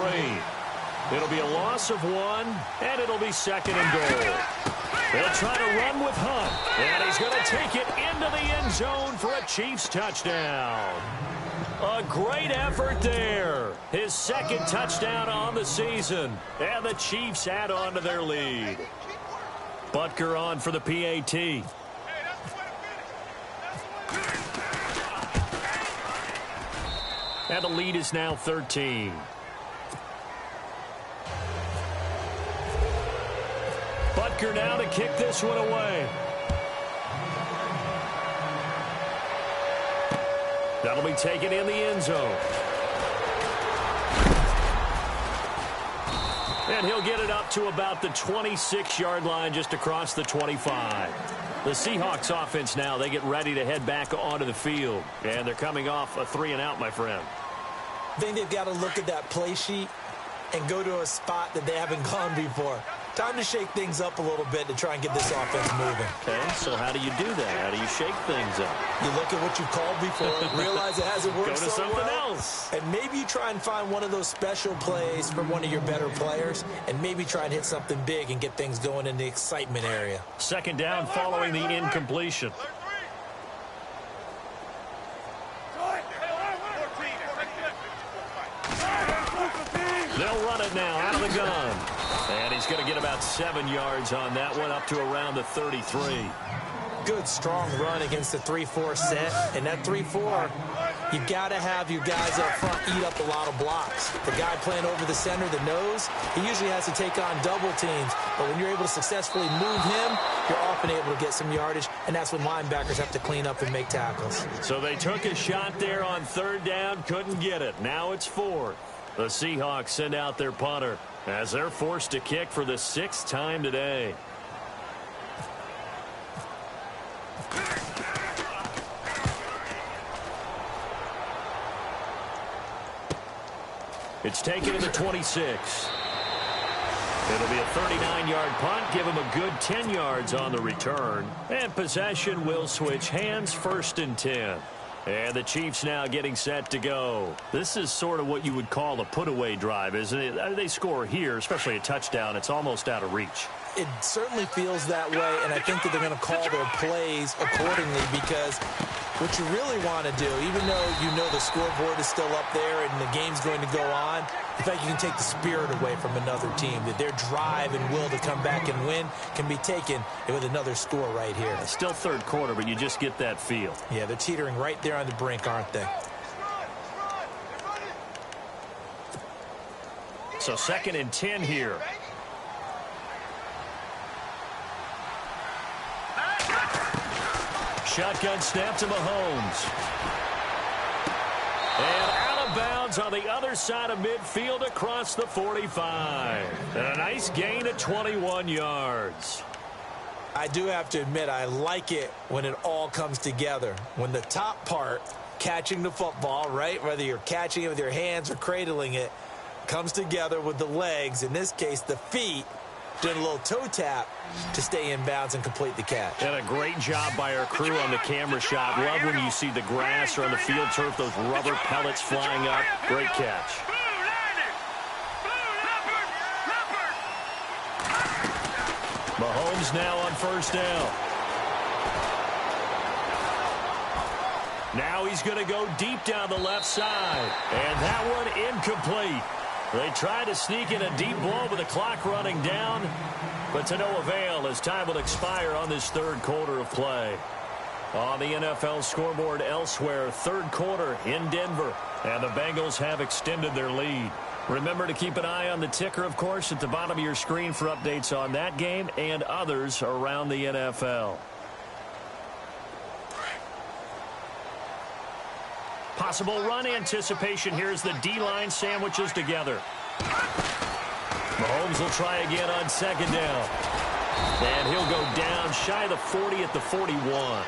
It'll be a loss of 1, and it'll be 2nd and goal. They'll try to run with Hunt, and he's going to take it into the end zone for a Chiefs touchdown. A great effort there. His 2nd touchdown on the season, and the Chiefs add on to their lead. Butker on for the PAT. And the lead is now 13. Butker now to kick this one away. That'll be taken in the end zone. And he'll get it up to about the 26-yard line, just across the 25. The Seahawks offense now, they get ready to head back onto the field. And they're coming off a 3-and-out, my friend. I think they've got to look at that play sheet and go to a spot that they haven't gone before. Time to shake things up a little bit to try and get this offense moving. Okay, so how do you do that? How do you shake things up? You look at what you've called before, realize it hasn't worked Go to so something well, else. and maybe you try and find one of those special plays from one of your better players, and maybe try and hit something big and get things going in the excitement area. 2nd down following the incompletion. They'll run it now out of the gun. And he's going to get about 7 yards on that one, up to around the 33. Good, strong run against the 3-4 set. And that 3-4, you got to have your guys up front eat up a lot of blocks. The guy playing over the center, the nose, he usually has to take on double teams. But when you're able to successfully move him, you're often able to get some yardage. And that's when linebackers have to clean up and make tackles. So they took a shot there on 3rd down, couldn't get it. Now it's 4th. The Seahawks send out their punter as they're forced to kick for the 6th time today. It's taken to the 26. It'll be a 39-yard punt. Give him a good 10 yards on the return. And possession will switch hands, 1st and 10. And the Chiefs now getting set to go. This is sort of what you would call a put-away drive, isn't it? They score here, especially a touchdown. It's almost out of reach. It certainly feels that way, and I think that they're going to call their plays accordingly, because what you really want to do, even though you know the scoreboard is still up there and the game's going to go on, in fact, you can take the spirit away from another team, that their drive and will to come back and win can be taken with another score right here. Still 3rd quarter, but you just get that feel. Yeah, they're teetering right there on the brink, aren't they? So 2nd and 10 here. Shotgun snap to Mahomes. And out of bounds on the other side of midfield across the 45. And a nice gain of 21 yards. I do have to admit, I like it when it all comes together. When the top part, catching the football, right, whether you're catching it with your hands or cradling it, comes together with the legs, in this case the feet, doing a little toe tap to stay in bounds and complete the catch. And a great job by our crew on the camera shot. Love when you see the grass or on the field turf, those rubber pellets flying up. Great catch. Mahomes now on 1st down. Now he's going to go deep down the left side. And that one incomplete. They try to sneak in a deep ball with the clock running down, but to no avail as time will expire on this 3rd quarter of play. On the NFL scoreboard elsewhere, 3rd quarter in Denver, and the Bengals have extended their lead. Remember to keep an eye on the ticker, of course, at the bottom of your screen for updates on that game and others around the NFL. Possible run anticipation here as the D-line sandwiches together. Mahomes will try again on 2nd down. And he'll go down shy of the 40 at the 41.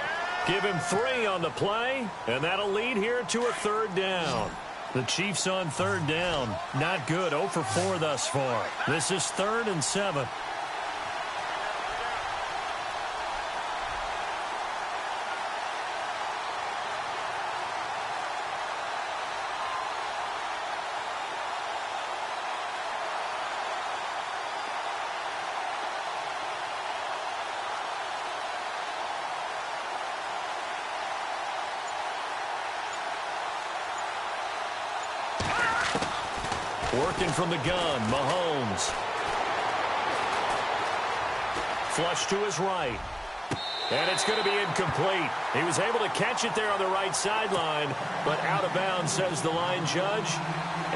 Give him 3 on the play, and that'll lead here to a 3rd down. The Chiefs on 3rd down. Not good. 0 for 4 thus far. This is 3rd and 7. Working from the gun, Mahomes. Flush to his right. And it's going to be incomplete. He was able to catch it there on the right sideline, but out of bounds, says the line judge.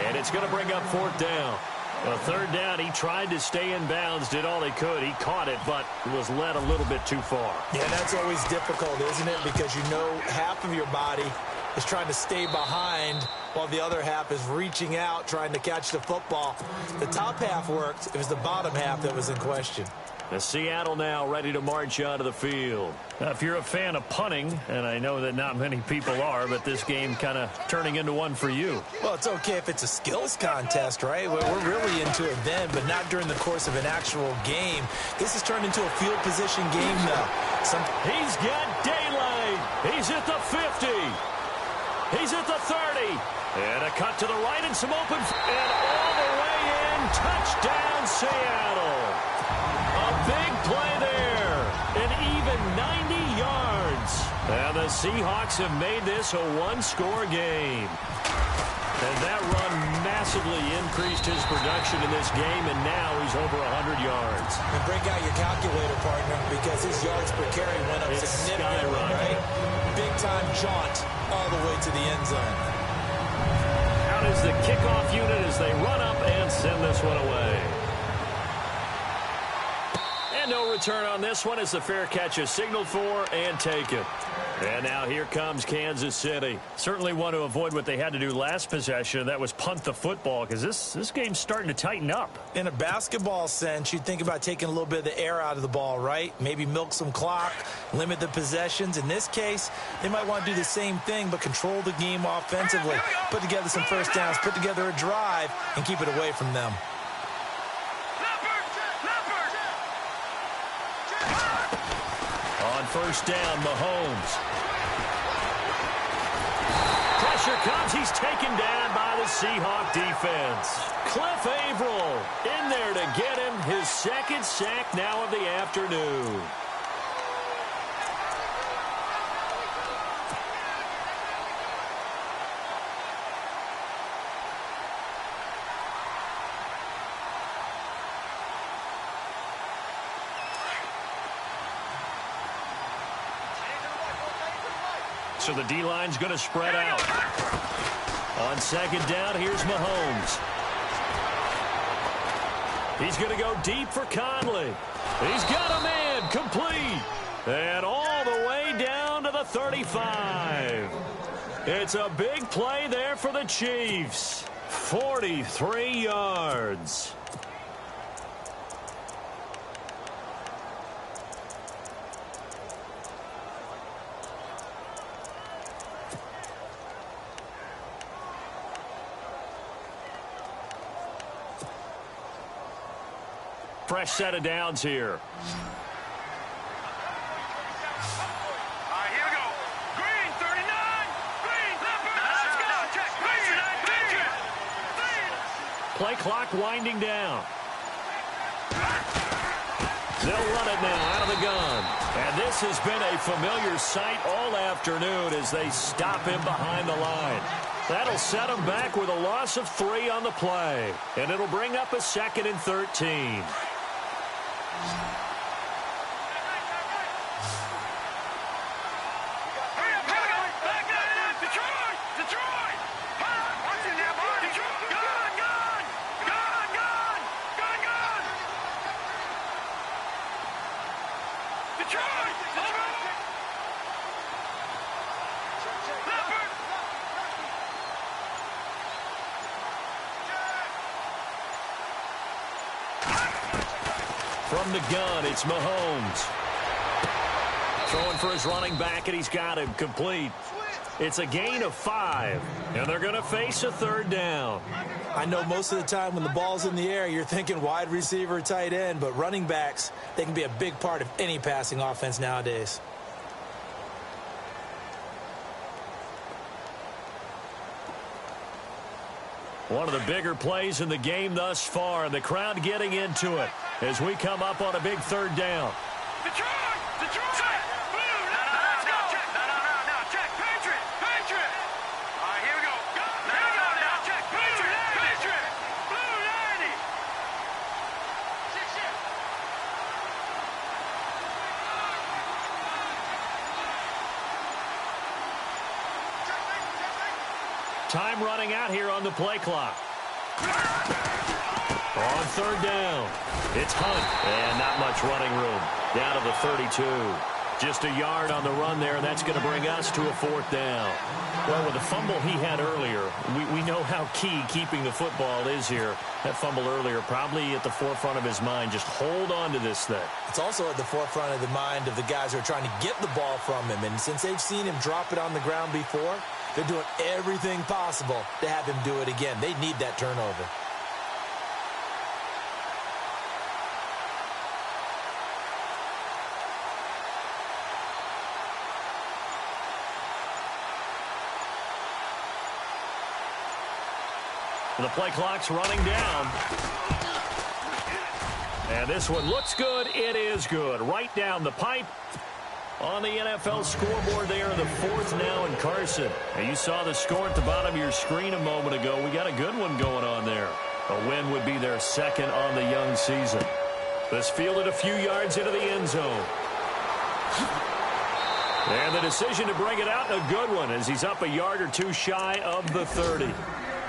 And it's going to bring up 4th down. A 3rd down, he tried to stay in bounds, did all he could. He caught it, but was led a little bit too far. Yeah, that's always difficult, isn't it? Because you know half of your body is trying to stay behind while the other half is reaching out, trying to catch the football. The top half worked. It was the bottom half that was in question. The Seattle now ready to march onto the field. Now, if you're a fan of punting, and I know that not many people are, but this game kind of turning into one for you. Well, it's okay if it's a skills contest, right? We're really into it then, but not during the course of an actual game. This has turned into a field position game now. He's got daylight. He's at the 50. He's at the 30. And a cut to the right and some open. And all the way in. Touchdown, Seattle. A big play there. An even 90 yards. And the Seahawks have made this a one-score game. And that run massively increased his production in this game, and now he's over 100 yards. And break out your calculator, partner, because his yards per carry went up significantly, right? Big-time jaunt all the way to the end zone. Out is the kickoff unit as they run up and send this one away. And no no return on this one as the fair catch is signaled for and taken. And now here comes Kansas City. Certainly want to avoid what they had to do last possession. That was punt the football, because this game's starting to tighten up. In a basketball sense, you think about taking a little bit of the air out of the ball, right? Maybe milk some clock, limit the possessions. In this case, they might want to do the same thing, but control the game offensively. Put together some first downs, put together a drive, and keep it away from them. On first down, Mahomes. Pressure comes. He's taken down by the Seahawk defense. Cliff Averill in there to get him his second sack now of the afternoon. So the D-line's going to spread out. On second down, here's Mahomes. He's going to go deep for Conley. He's got a man complete. And all the way down to the 35. It's a big play there for the Chiefs. 43 yards. Fresh set of downs here. All right, here we go. Green, 39. Green, let's go. Check. Play clock winding down. They'll run it now out of the gun. And this has been a familiar sight all afternoon as they stop him behind the line. That'll set him back with a loss of 3 on the play. And it'll bring up a 2nd and 13. From the gun, it's Mahomes. Throwing for his running back, and he's got him complete. It's a gain of 5, and they're going to face a 3rd down. I know most of the time when the ball's in the air, you're thinking wide receiver, tight end, but running backs, they can be a big part of any passing offense nowadays. One of the bigger plays in the game thus far, and the crowd getting into it as we come up on a big 3rd down. Detroit! Check! Blue! Let's go! Check! No. Check! Patriot! All right, here we go. Here we go now. Check! Patriot! Blue 90! Time running out here on the play clock. On 3rd down, it's Hunt, and not much running room. Down to the 32. Just a yard on the run there, and that's going to bring us to a 4th down. Well, with the fumble he had earlier, we know how key keeping the football is here. That fumble earlier probably at the forefront of his mind. Just hold on to this thing. It's also at the forefront of the mind of the guys who are trying to get the ball from him. And since they've seen him drop it on the ground before, they're doing everything possible to have him do it again. They need that turnover. The play clock's running down. And this one looks good. It is good. Right down the pipe. On the NFL scoreboard there, the 4th now in Carson. And you saw the score at the bottom of your screen a moment ago. We got a good one going on there. A win would be their 2nd on the young season. This fielded a few yards into the end zone. And the decision to bring it out, a good one, as he's up a yard or 2 shy of the 30.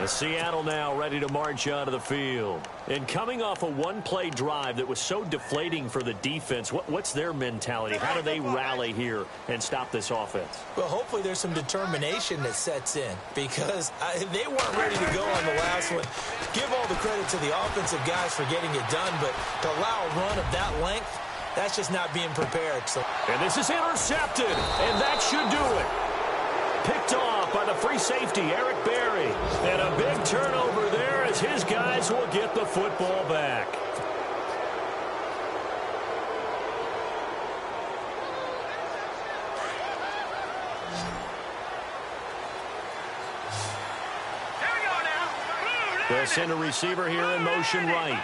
Seattle now ready to march onto the field. And coming off a one-play drive that was so deflating for the defense, what's their mentality? How do they rally here and stop this offense? Well, hopefully there's some determination that sets in because they weren't ready to go on the last one. Give all the credit to the offensive guys for getting it done, but to allow a run of that length, that's just not being prepared. And this is intercepted, and that should do it. Picked off by the free safety, Eric Berry. And a big turnover there as his guys will get the football back. Here we go now. They'll send a receiver here in motion right.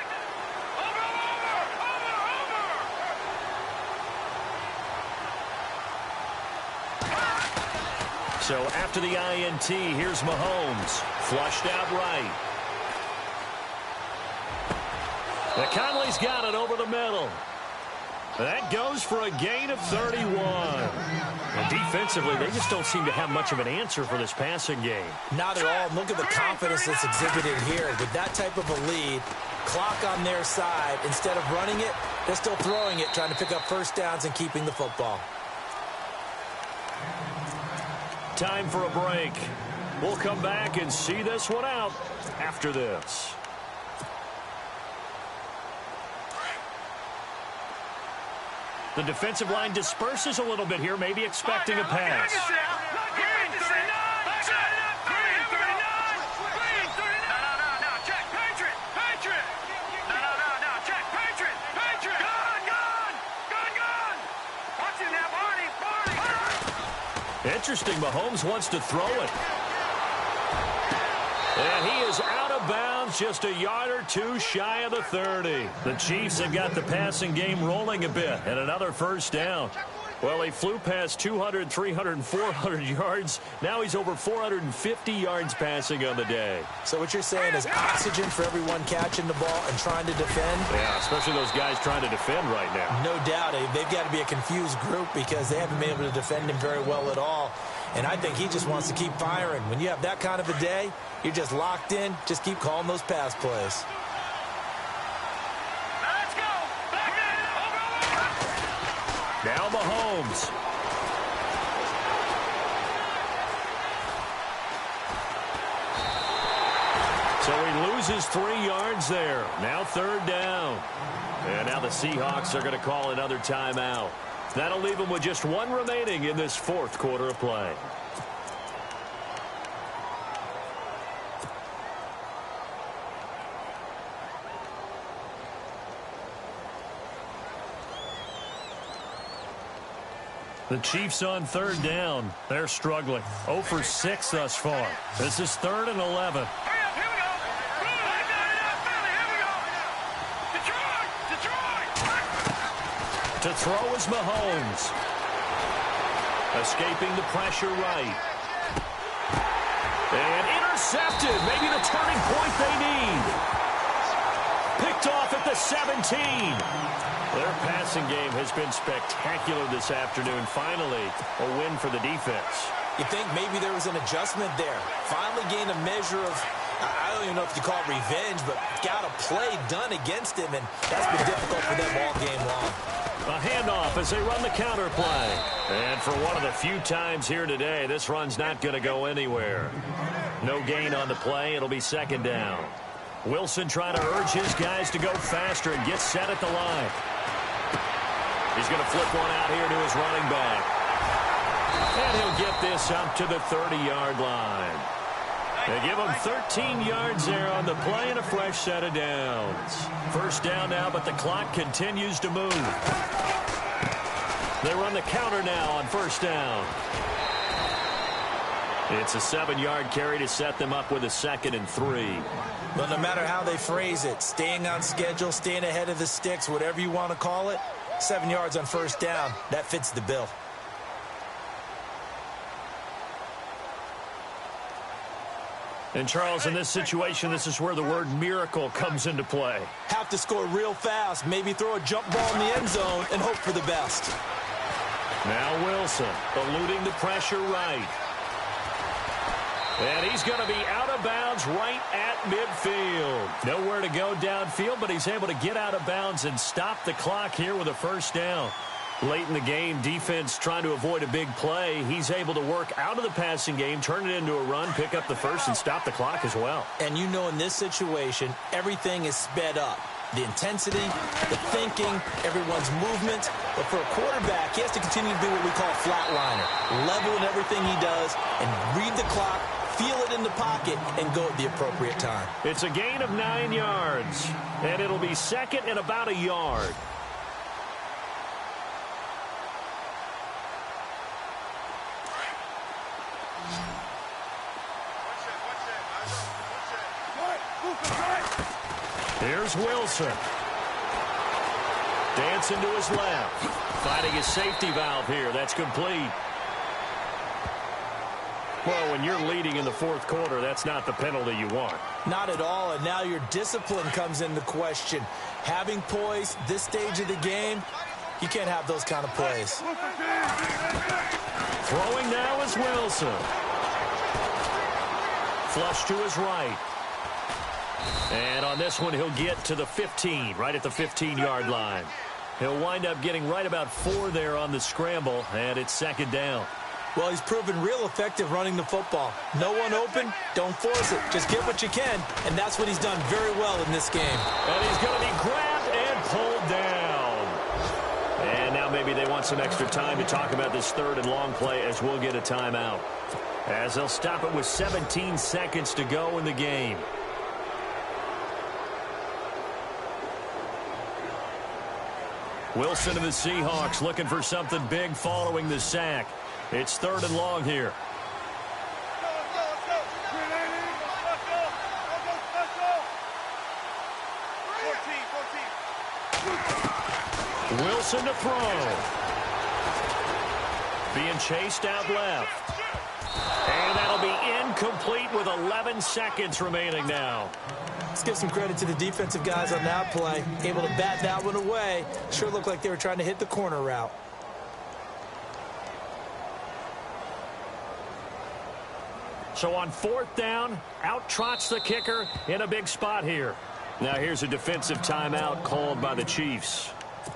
So after the INT, here's Mahomes. Flushed out right. Conley's got it over the middle. That goes for a gain of 31. And defensively, they just don't seem to have much of an answer for this passing game. Not at all. Look at the confidence that's exhibited here. With that type of a lead, clock on their side, instead of running it, they're still throwing it, trying to pick up first downs and keeping the football. Time for a break. We'll come back and see this one out after this. The defensive line disperses a little bit here, maybe expecting a pass. Interesting, Mahomes wants to throw it. And he is out of bounds, just a yard or two shy of the 30. The Chiefs have got the passing game rolling a bit, and another first down. Well, he flew past 200, 300, and 400 yards. Now he's over 450 yards passing on the day. So what you're saying is oxygen for everyone catching the ball and trying to defend? Yeah, especially those guys trying to defend right now. No doubt. They've got to be a confused group because they haven't been able to defend him very well at all. And I think he just wants to keep firing. When you have that kind of a day, you're just locked in. Just keep calling those pass plays. Let's go. Now Mahomes. So he loses 3 yards there. Now third down. And now the Seahawks are going to call another timeout. That'll leave them with just one remaining in this fourth quarter of play. The Chiefs on third down. They're struggling. 0 for 6 thus far. This is 3rd and 11. Hurry up, here we go. Here we go. Detroit. To throw is Mahomes. Escaping the pressure right. And intercepted. Maybe the turning point they need. Picked off at the 17. Their passing game has been spectacular this afternoon. Finally, a win for the defense. You think maybe there was an adjustment there. Finally gained a measure of, I don't even know if you call it revenge, but got a play done against him, and that's been difficult for them all game long. A handoff as they run the counter play. And for one of the few times here today, this run's not going to go anywhere. No gain on the play. It'll be 2nd down. Wilson trying to urge his guys to go faster and get set at the line. He's going to flip one out here to his running back. And he'll get this up to the 30-yard line. They give him 13 yards there on the play and a fresh set of downs. First down now, but the clock continues to move. They run the counter now on first down. It's a 7-yard carry to set them up with a 2nd and 3. Well, no matter how they phrase it, staying on schedule, staying ahead of the sticks, whatever you want to call it, 7 yards on first down, that fits the bill. And, Charles, in this situation, this is where the word miracle comes into play. Have to score real fast, maybe throw a jump ball in the end zone and hope for the best. Now Wilson eluding the pressure right. And he's going to be out of bounds right at midfield. Nowhere to go downfield, but he's able to get out of bounds and stop the clock here with a first down. Late in the game, defense trying to avoid a big play. He's able to work out of the passing game, turn it into a run, pick up the first, and stop the clock as well. And you know in this situation, everything is sped up. The intensity, the thinking, everyone's movement. But for a quarterback, he has to continue to be what we call a flatliner. Level in everything he does and read the clock, feel it in the pocket, and go at the appropriate time. It's a gain of 9 yards, and it'll be second and about a yard. Here's Wilson. Dancing to his left. Finding his safety valve here. That's complete. Well, when you're leading in the fourth quarter, that's not the penalty you want. Not at all, and now your discipline comes into question. Having poise this stage of the game, you can't have those kind of plays. Throwing now is Wilson. Flush to his right. And on this one, he'll get to the 15, right at the 15-yard line. He'll wind up getting right about 4 there on the scramble, and it's second down. Well, he's proven real effective running the football. No one open, don't force it. Just get what you can, and that's what he's done very well in this game. And he's going to be grabbed and pulled down. And now maybe they want some extra time to talk about this third and long play as we'll get a timeout. As they'll stop it with 17 seconds to go in the game. Wilson and the Seahawks looking for something big following the sack. It's third and long here. Wilson to throw. Being chased out left. And that'll be incomplete with 11 seconds remaining now. Let's give some credit to the defensive guys on that play. Able to bat that one away. Sure looked like they were trying to hit the corner route. So on fourth down, out trots the kicker in a big spot here. Now here's a defensive timeout called by the Chiefs.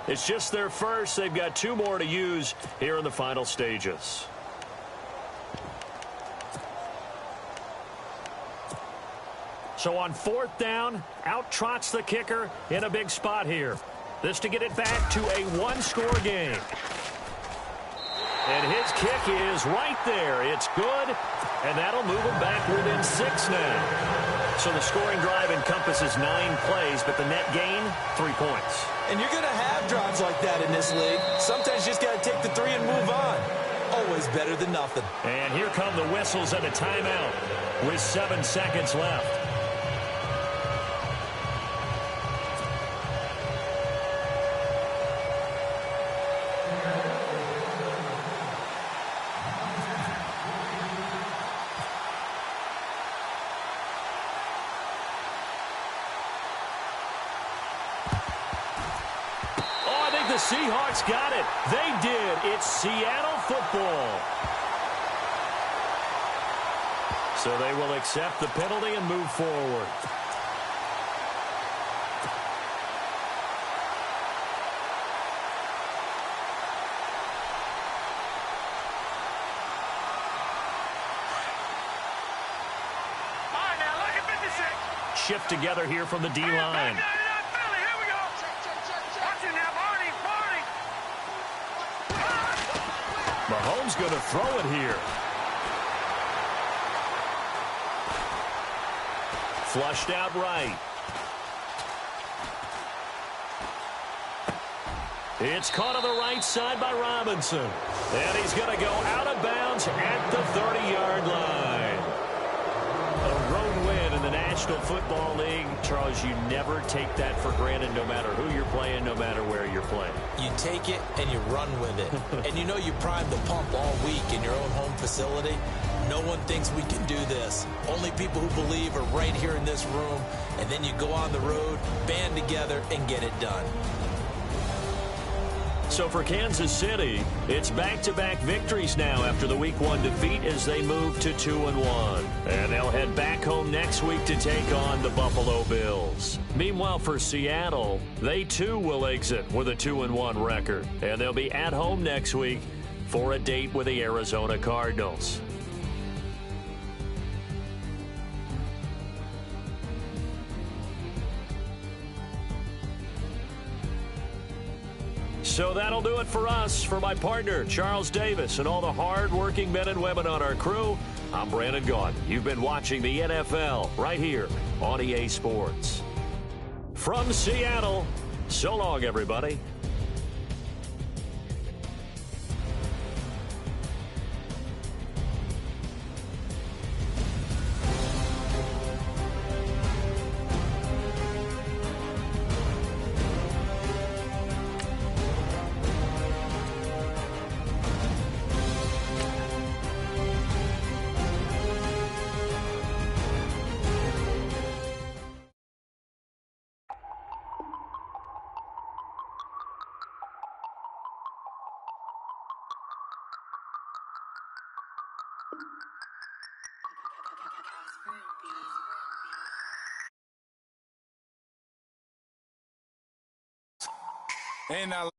It's just their first. They've got 2 more to use here in the final stages. So on fourth down, out trots the kicker in a big spot here. This to get it back to a 1-score game. And his kick is right there. It's good, and that'll move him back within 6 now. So the scoring drive encompasses 9 plays, but the net gain, 3 points. And you're going to have drives like that in this league. Sometimes you just got to take the 3 and move on. Always better than nothing. And here come the whistles and a timeout with 7 seconds left. The Seahawks got it. They did. It's Seattle football. So they will accept the penalty and move forward. All right, now look at 56. Shift together here from the D-line. Mahomes going to throw it here. Flushed out right. It's caught on the right side by Robinson. And he's going to go out of bounds at the 30-yard line. A road win in the National Football League. Charles, you never take that for granted no matter who you're playing, no matter where you're playing. You take it and you run with it. And you know you primed the pump all week in your own home facility. No one thinks we can do this. Only people who believe are right here in this room. And then you go on the road, band together, and get it done. So for Kansas City, it's back-to-back victories now after the Week 1 defeat as they move to 2-1. And they'll head back home next week to take on the Buffalo Bills. Meanwhile, for Seattle, they too will exit with a 2-1 record. And they'll be at home next week for a date with the Arizona Cardinals. So that'll do it for us. For my partner, Charles Davis, and all the hard-working men and women on our crew, I'm Brandon Gaudin. You've been watching the NFL right here on EA Sports. From Seattle, so long, everybody. And I